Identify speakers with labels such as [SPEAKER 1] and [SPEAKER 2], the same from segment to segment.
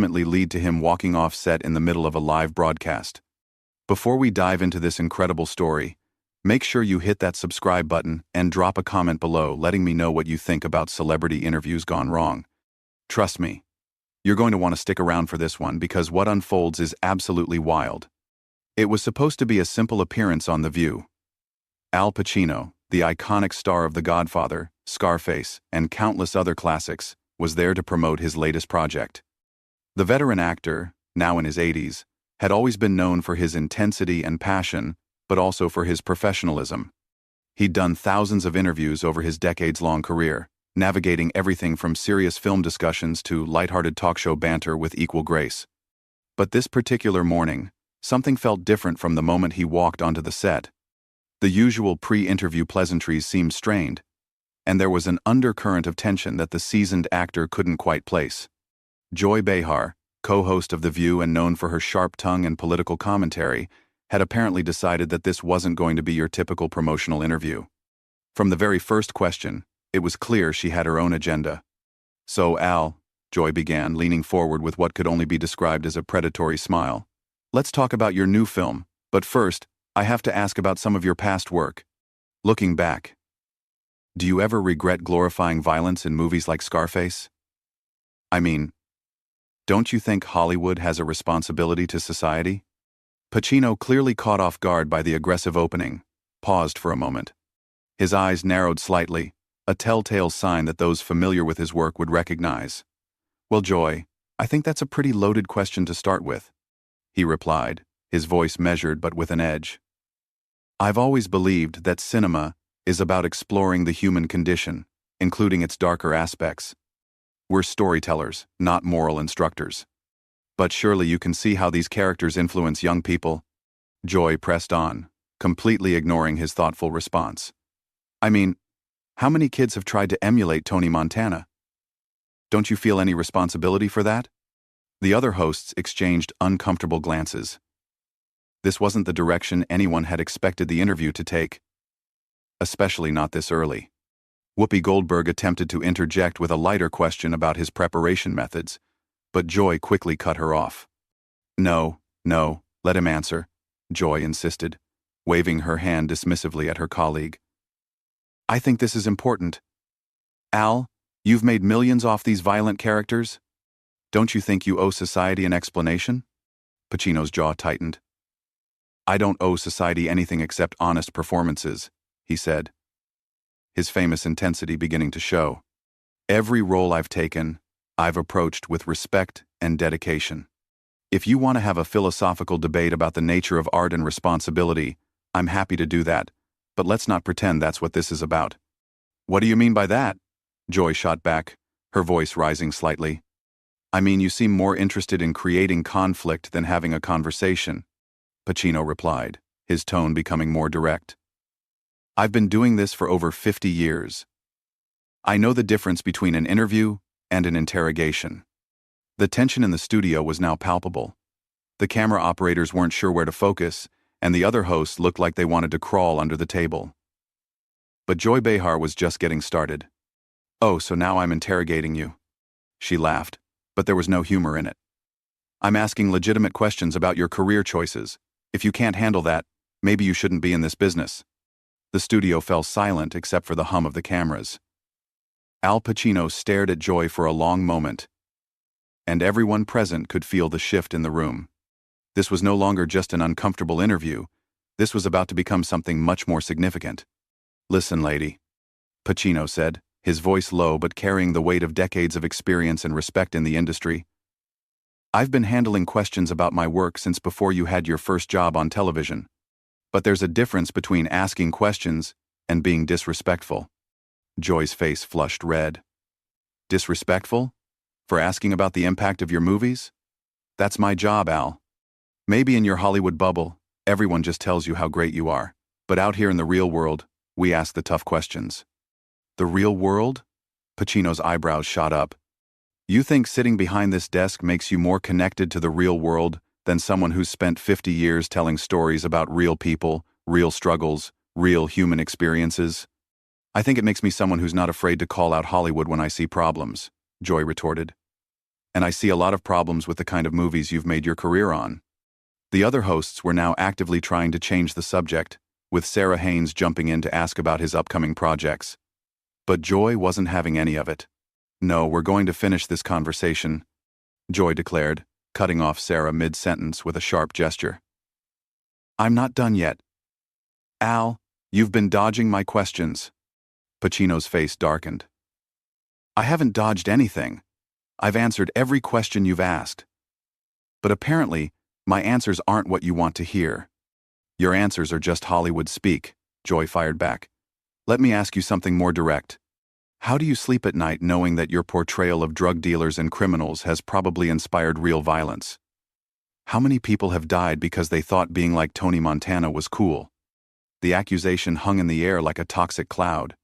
[SPEAKER 1] ultimately lead to him walking off set in the middle of a live broadcast. Before we dive into this incredible story, make sure you hit that subscribe button and drop a comment below letting me know what you think about celebrity interviews gone wrong. Trust me, you're going to want to stick around for this one because what unfolds is absolutely wild. It was supposed to be a simple appearance on The View. Al Pacino, the iconic star of The Godfather, Scarface, and countless other classics, was there to promote his latest project. The veteran actor, now in his 80s, had always been known for his intensity and passion, but also for his professionalism. He'd done thousands of interviews over his decades-long career, navigating everything from serious film discussions to lighthearted talk show banter with equal grace. But this particular morning, something felt different from the moment he walked onto the set. The usual pre-interview pleasantries seemed strained, and there was an undercurrent of tension that the seasoned actor couldn't quite place. Joy Behar, co-host of The View and known for her sharp tongue and political commentary, had apparently decided that this wasn't going to be your typical promotional interview. From the very first question, it was clear she had her own agenda. "So, Al," Joy began, leaning forward with what could only be described as a predatory smile, "let's talk about your new film, but first, I have to ask about some of your past work. Looking back, do you ever regret glorifying violence in movies like Scarface? I mean, don't you think Hollywood has a responsibility to society?" Pacino, clearly caught off guard by the aggressive opening, paused for a moment. His eyes narrowed slightly, a telltale sign that those familiar with his work would recognize. "Well, Joy, I think that's a pretty loaded question to start with," he replied, his voice measured but with an edge. "I've always believed that cinema is about exploring the human condition, including its darker aspects. We're storytellers, not moral instructors. But surely you can see how these characters influence young people?" Joy pressed on, completely ignoring his thoughtful response. "I mean, how many kids have tried to emulate Tony Montana? Don't you feel any responsibility for that?" The other hosts exchanged uncomfortable glances. This wasn't the direction anyone had expected the interview to take. Especially not this early. Whoopi Goldberg attempted to interject with a lighter question about his preparation methods, but Joy quickly cut her off. No, let him answer," Joy insisted, waving her hand dismissively at her colleague. "I think this is important. Al, you've made millions off these violent characters. Don't you think you owe society an explanation?" Pacino's jaw tightened. "I don't owe society anything except honest performances," he said, his famous intensity beginning to show. "Every role I've taken, I've approached with respect and dedication. If you want to have a philosophical debate about the nature of art and responsibility, I'm happy to do that, but let's not pretend that's what this is about." "What do you mean by that?" Joy shot back, her voice rising slightly. "I mean, you seem more interested in creating conflict than having a conversation," Pacino replied, his tone becoming more direct. "I've been doing this for over 50 years. I know the difference between an interview and an interrogation." The tension in the studio was now palpable. The camera operators weren't sure where to focus, and the other hosts looked like they wanted to crawl under the table. But Joy Behar was just getting started. "Oh, so now I'm interrogating you." She laughed, but there was no humor in it. "I'm asking legitimate questions about your career choices. If you can't handle that, maybe you shouldn't be in this business." The studio fell silent except for the hum of the cameras. Al Pacino stared at Joy for a long moment, and everyone present could feel the shift in the room. This was no longer just an uncomfortable interview. This was about to become something much more significant. "Listen, lady," Pacino said, his voice low but carrying the weight of decades of experience and respect in the industry. "I've been handling questions about my work since before you had your first job on television. But there's a difference between asking questions and being disrespectful." Joy's face flushed red. "Disrespectful? For asking about the impact of your movies? That's my job, Al. Maybe in your Hollywood bubble, everyone just tells you how great you are. But out here in the real world, we ask the tough questions." "The real world?" Pacino's eyebrows shot up. "You think sitting behind this desk makes you more connected to the real world than someone who's spent 50 years telling stories about real people, real struggles, real human experiences?" "I think it makes me someone who's not afraid to call out Hollywood when I see problems," Joy retorted. and I see a lot of problems with the kind of movies you've made your career on." The other hosts were now actively trying to change the subject, with Sarah Haynes jumping in to ask about his upcoming projects. But Joy wasn't having any of it. "No, we're going to finish this conversation," Joy declared, cutting off Sarah mid-sentence with a sharp gesture. "I'm not done yet. Al, you've been dodging my questions." Pacino's face darkened. "I haven't dodged anything. I've answered every question you've asked. But apparently, my answers aren't what you want to hear." "Your answers are just Hollywood speak," Joy fired back. "Let me ask you something more direct. How do you sleep at night knowing that your portrayal of drug dealers and criminals has probably inspired real violence? How many people have died because they thought being like Tony Montana was cool?" The accusation hung in the air like a toxic cloud.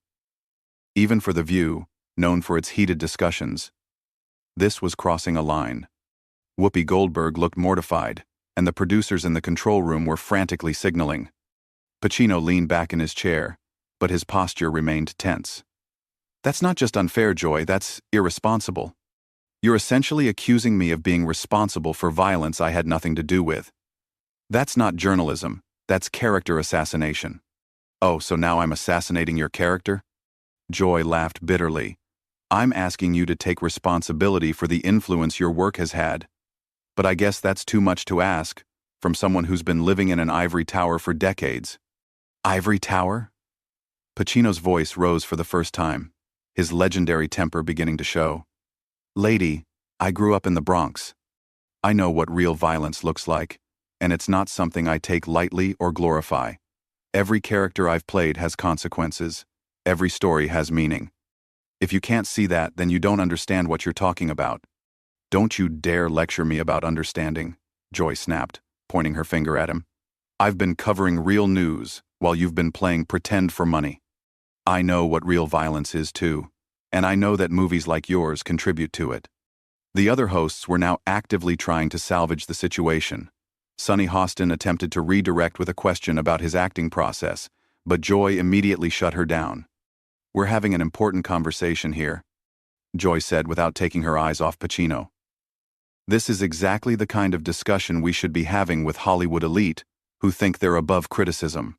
[SPEAKER 1] Even for The View, known for its heated discussions, this was crossing a line. Whoopi Goldberg looked mortified, and the producers in the control room were frantically signaling. Pacino leaned back in his chair, but his posture remained tense. "That's not just unfair, Joy, that's irresponsible. You're essentially accusing me of being responsible for violence I had nothing to do with. That's not journalism, that's character assassination." "Oh, so now I'm assassinating your character?" Joy laughed bitterly. "I'm asking you to take responsibility for the influence your work has had. But I guess that's too much to ask from someone who's been living in an ivory tower for decades." "Ivory tower?" Pacino's voice rose for the first time, his legendary temper beginning to show. "Lady, I grew up in the Bronx. I know what real violence looks like, and it's not something I take lightly or glorify. Every character I've played has consequences. Every story has meaning. If you can't see that, then you don't understand what you're talking about." "Don't you dare lecture me about understanding," Joy snapped, pointing her finger at him. "I've been covering real news while you've been playing pretend for money. I know what real violence is too, and I know that movies like yours contribute to it." The other hosts were now actively trying to salvage the situation. Sonny Hostin attempted to redirect with a question about his acting process, but Joy immediately shut her down. "We're having an important conversation here," Joy said without taking her eyes off Pacino. "This is exactly the kind of discussion we should be having with Hollywood elite who think they're above criticism."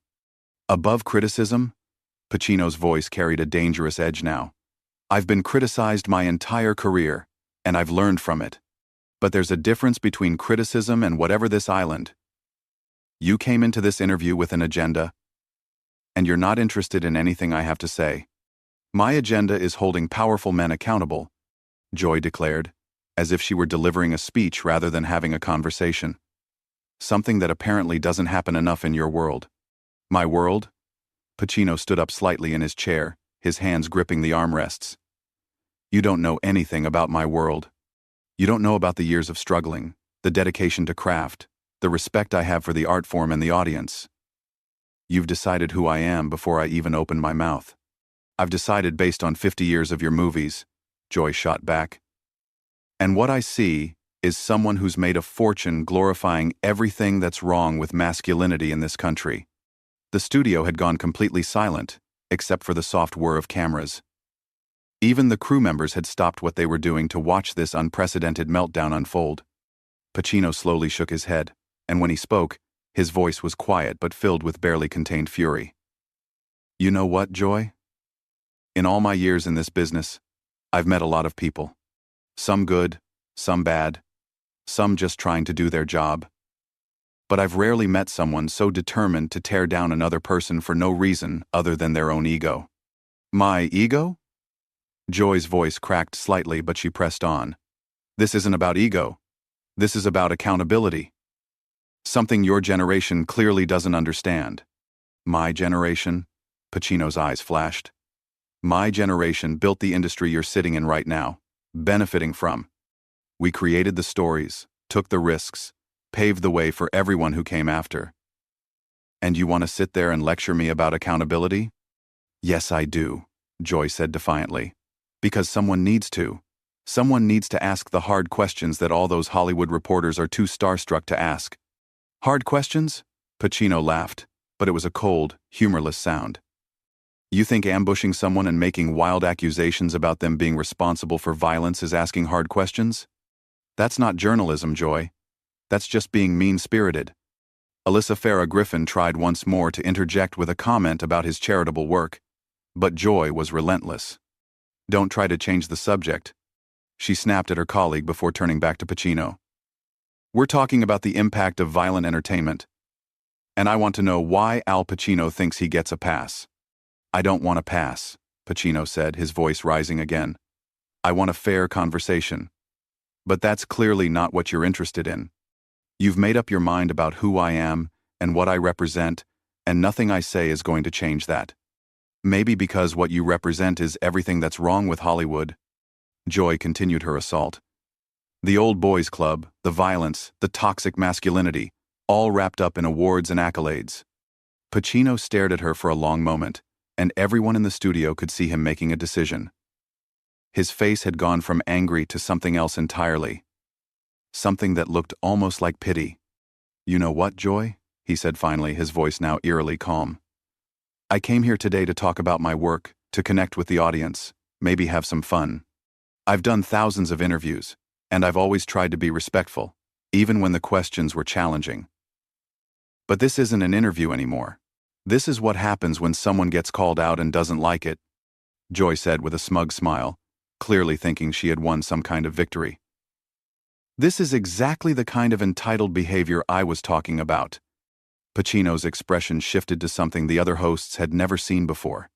[SPEAKER 1] "Above criticism?" Pacino's voice carried a dangerous edge now. "I've been criticized my entire career, and I've learned from it. But there's a difference between criticism and whatever this island. You came into this interview with an agenda, and you're not interested in anything I have to say." "My agenda is holding powerful men accountable," Joy declared, as if she were delivering a speech rather than having a conversation. "Something that apparently doesn't happen enough in your world." "My world?" Pacino stood up slightly in his chair, his hands gripping the armrests. "You don't know anything about my world. You don't know about the years of struggling, the dedication to craft, the respect I have for the art form and the audience. You've decided who I am before I even open my mouth." "I've decided based on 50 years of your movies," Joy shot back. "And what I see is someone who's made a fortune glorifying everything that's wrong with masculinity in this country." The studio had gone completely silent, except for the soft whir of cameras. Even the crew members had stopped what they were doing to watch this unprecedented meltdown unfold. Pacino slowly shook his head, and when he spoke, his voice was quiet but filled with barely contained fury. "You know what, Joy? In all my years in this business, I've met a lot of people. Some good, some bad, some just trying to do their job. But I've rarely met someone so determined to tear down another person for no reason other than their own ego." "My ego?" Joy's voice cracked slightly, but she pressed on. "This isn't about ego. This is about accountability. Something your generation clearly doesn't understand." "My generation?" Pacino's eyes flashed. "My generation built the industry you're sitting in right now, benefiting from. We created the stories, took the risks, paved the way for everyone who came after. And you want to sit there and lecture me about accountability?" "Yes, I do," Joy said defiantly. "Because someone needs to. Someone needs to ask the hard questions that all those Hollywood reporters are too starstruck to ask." "Hard questions?" Pacino laughed, but it was a cold, humorless sound. "You think ambushing someone and making wild accusations about them being responsible for violence is asking hard questions? That's not journalism, Joy. That's just being mean-spirited. Alyssa Farah Griffin tried once more to interject with a comment about his charitable work, but Joy was relentless. Don't try to change the subject, she snapped at her colleague before turning back to Pacino. We're talking about the impact of violent entertainment, and I want to know why Al Pacino thinks he gets a pass. I don't want a pass, Pacino said, his voice rising again. I want a fair conversation. But that's clearly not what you're interested in. You've made up your mind about who I am and what I represent, and nothing I say is going to change that. Maybe because what you represent is everything that's wrong with Hollywood. Joy continued her assault. The old boys club, the violence, the toxic masculinity, all wrapped up in awards and accolades. Pacino stared at her for a long moment, and everyone in the studio could see him making a decision. His face had gone from angry to something else entirely. Something that looked almost like pity. You know what, Joy? He said finally, his voice now eerily calm. I came here today to talk about my work, to connect with the audience, maybe have some fun. I've done thousands of interviews, and I've always tried to be respectful, even when the questions were challenging. But this isn't an interview anymore. This is what happens when someone gets called out and doesn't like it, Joy said with a smug smile, clearly thinking she had won some kind of victory. This is exactly the kind of entitled behavior I was talking about. Pacino's expression shifted to something the other hosts had never seen before.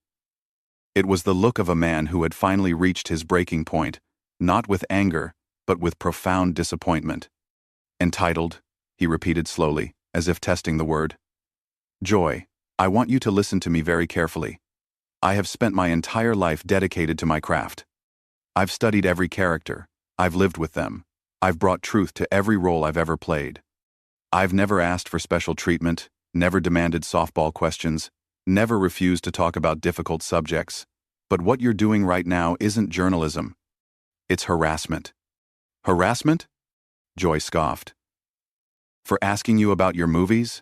[SPEAKER 1] It was the look of a man who had finally reached his breaking point, not with anger, but with profound disappointment. Entitled, he repeated slowly, as if testing the word. Joy, I want you to listen to me very carefully. I have spent my entire life dedicated to my craft. I've studied every character, I've lived with them, I've brought truth to every role I've ever played. I've never asked for special treatment, never demanded softball questions, never refused to talk about difficult subjects. But what you're doing right now isn't journalism. It's harassment. Harassment? Joy scoffed. For asking you about your movies?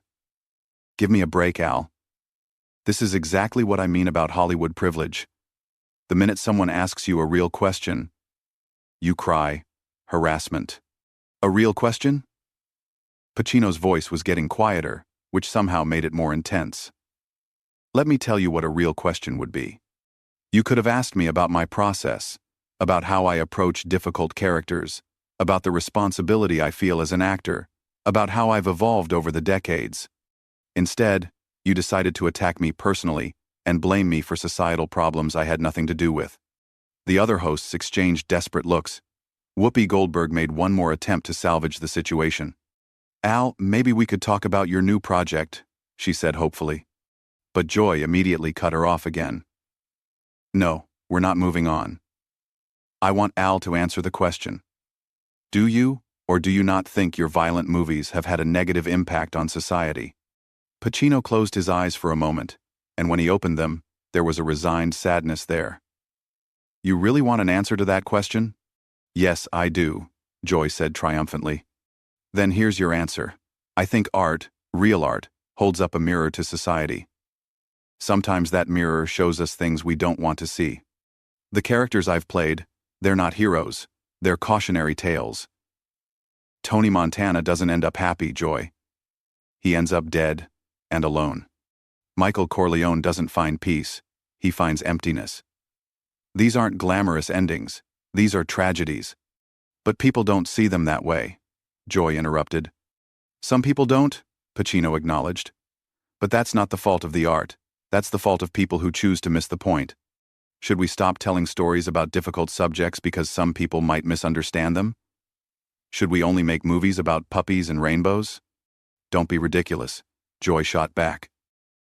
[SPEAKER 1] Give me a break, Al. This is exactly what I mean about Hollywood privilege. The minute someone asks you a real question, you cry, harassment. A real question? Pacino's voice was getting quieter, which somehow made it more intense. Let me tell you what a real question would be. You could have asked me about my process, about how I approach difficult characters, about the responsibility I feel as an actor, about how I've evolved over the decades. Instead, you decided to attack me personally and blame me for societal problems I had nothing to do with. The other hosts exchanged desperate looks. Whoopi Goldberg made one more attempt to salvage the situation. Al, maybe we could talk about your new project, she said hopefully. But Joy immediately cut her off again. No, we're not moving on. I want Al to answer the question. Do you, or do you not think your violent movies have had a negative impact on society? Pacino closed his eyes for a moment, and when he opened them, there was a resigned sadness there. You really want an answer to that question? Yes, I do, Joy said triumphantly. Then here's your answer. I think art, real art, holds up a mirror to society. Sometimes that mirror shows us things we don't want to see. The characters I've played, they're not heroes, they're cautionary tales. Tony Montana doesn't end up happy, Joy. He ends up dead and alone. Michael Corleone doesn't find peace, he finds emptiness. These aren't glamorous endings, these are tragedies. But people don't see them that way, Joy interrupted. Some people don't, Pacino acknowledged. But that's not the fault of the art. That's the fault of people who choose to miss the point. Should we stop telling stories about difficult subjects because some people might misunderstand them? Should we only make movies about puppies and rainbows? Don't be ridiculous, Joy shot back.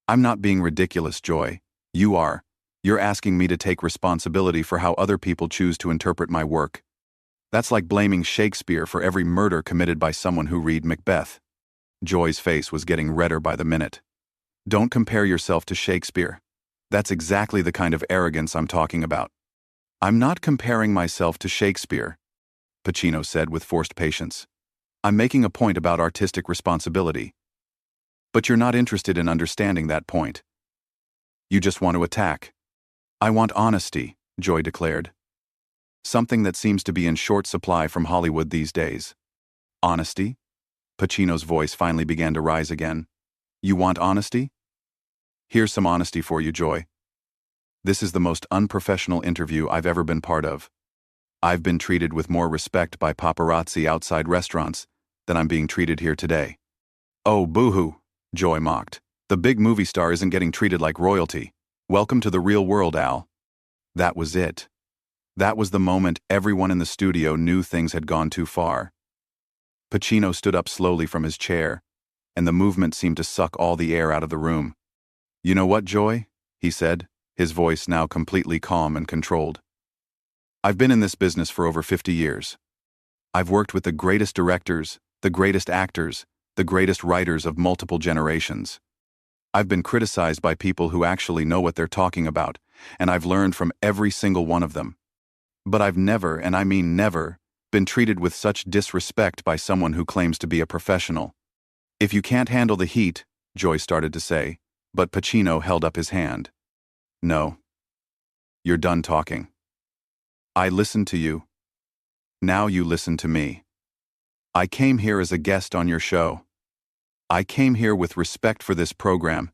[SPEAKER 1] I'm not being ridiculous, Joy. You are. You're asking me to take responsibility for how other people choose to interpret my work. That's like blaming Shakespeare for every murder committed by someone who read Macbeth. Joy's face was getting redder by the minute. Don't compare yourself to Shakespeare. That's exactly the kind of arrogance I'm talking about. I'm not comparing myself to Shakespeare, Pacino said with forced patience. I'm making a point about artistic responsibility. But you're not interested in understanding that point. You just want to attack. I want honesty, Joy declared. something that seems to be in short supply from Hollywood these days. Honesty? Pacino's voice finally began to rise again. You want honesty? Here's some honesty for you, Joy. This is the most unprofessional interview I've ever been part of. I've been treated with more respect by paparazzi outside restaurants than I'm being treated here today. Oh, boo-hoo, Joy mocked. The big movie star isn't getting treated like royalty. Welcome to the real world, Al. That was it. That was the moment everyone in the studio knew things had gone too far. Pacino stood up slowly from his chair, and the movement seemed to suck all the air out of the room. You know what, Joy? He said, his voice now completely calm and controlled. I've been in this business for over 50 years. I've worked with the greatest directors, the greatest actors, the greatest writers of multiple generations. I've been criticized by people who actually know what they're talking about, and I've learned from every single one of them. But I've never, and I mean never, been treated with such disrespect by someone who claims to be a professional. If you can't handle the heat, Joy started to say, but Pacino held up his hand. No. You're done talking. I listened to you. Now you listen to me. I came here as a guest on your show. I came here with respect for this program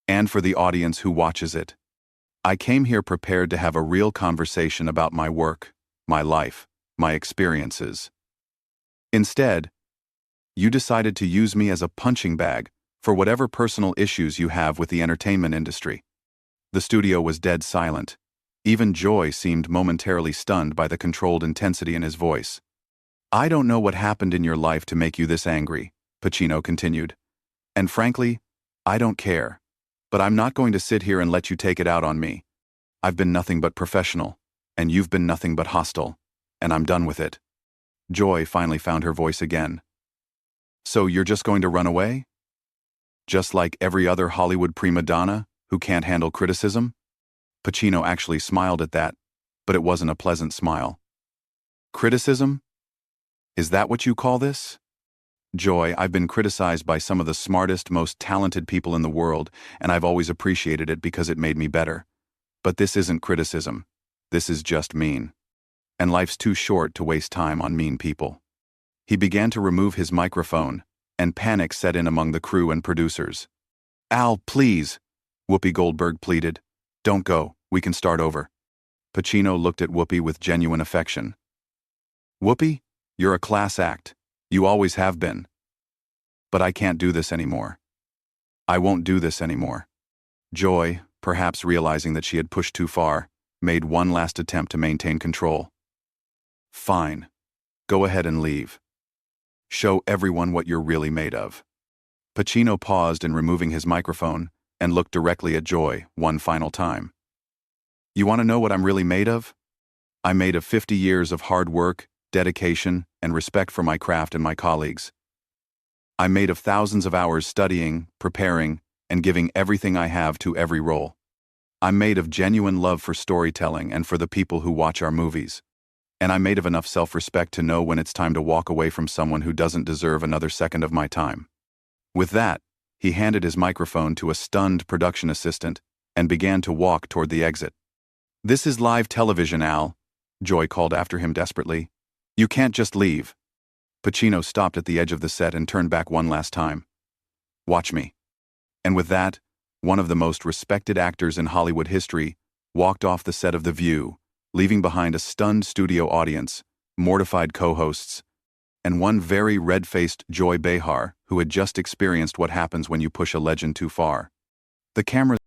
[SPEAKER 1] and for the audience who watches it. I came here prepared to have a real conversation about my work, my life, my experiences. Instead, you decided to use me as a punching bag for whatever personal issues you have with the entertainment industry. The studio was dead silent. Even Joy seemed momentarily stunned by the controlled intensity in his voice. I don't know what happened in your life to make you this angry, Pacino continued. And frankly, I don't care. But I'm not going to sit here and let you take it out on me. I've been nothing but professional, and you've been nothing but hostile, and I'm done with it. Joy finally found her voice again. So you're just going to run away? Just like every other Hollywood prima donna who can't handle criticism? Pacino actually smiled at that, but it wasn't a pleasant smile. Criticism? Is that what you call this? Joy, I've been criticized by some of the smartest, most talented people in the world, and I've always appreciated it because it made me better. But this isn't criticism. This is just mean. And life's too short to waste time on mean people. He began to remove his microphone, and panic set in among the crew and producers. Al, please, Whoopi Goldberg pleaded. Don't go, we can start over. Pacino looked at Whoopi with genuine affection. Whoopi, you're a class act. You always have been. But I can't do this anymore. I won't do this anymore. Joy, perhaps realizing that she had pushed too far, made one last attempt to maintain control. Fine. Go ahead and leave. Show everyone what you're really made of. Pacino paused in removing his microphone and looked directly at Joy one final time. You want to know what I'm really made of? I'm made of 50 years of hard work, dedication, and respect for my craft and my colleagues. I'm made of thousands of hours studying, preparing, and giving everything I have to every role. I'm made of genuine love for storytelling and for the people who watch our movies. And I'm made of enough self-respect to know when it's time to walk away from someone who doesn't deserve another second of my time. With that, he handed his microphone to a stunned production assistant and began to walk toward the exit. This is live television, Al, Joy called after him desperately. You can't just leave. Pacino stopped at the edge of the set and turned back one last time. Watch me. And with that, one of the most respected actors in Hollywood history walked off the set of The View, leaving behind a stunned studio audience, mortified co-hosts, and one very red-faced Joy Behar who had just experienced what happens when you push a legend too far. The cameras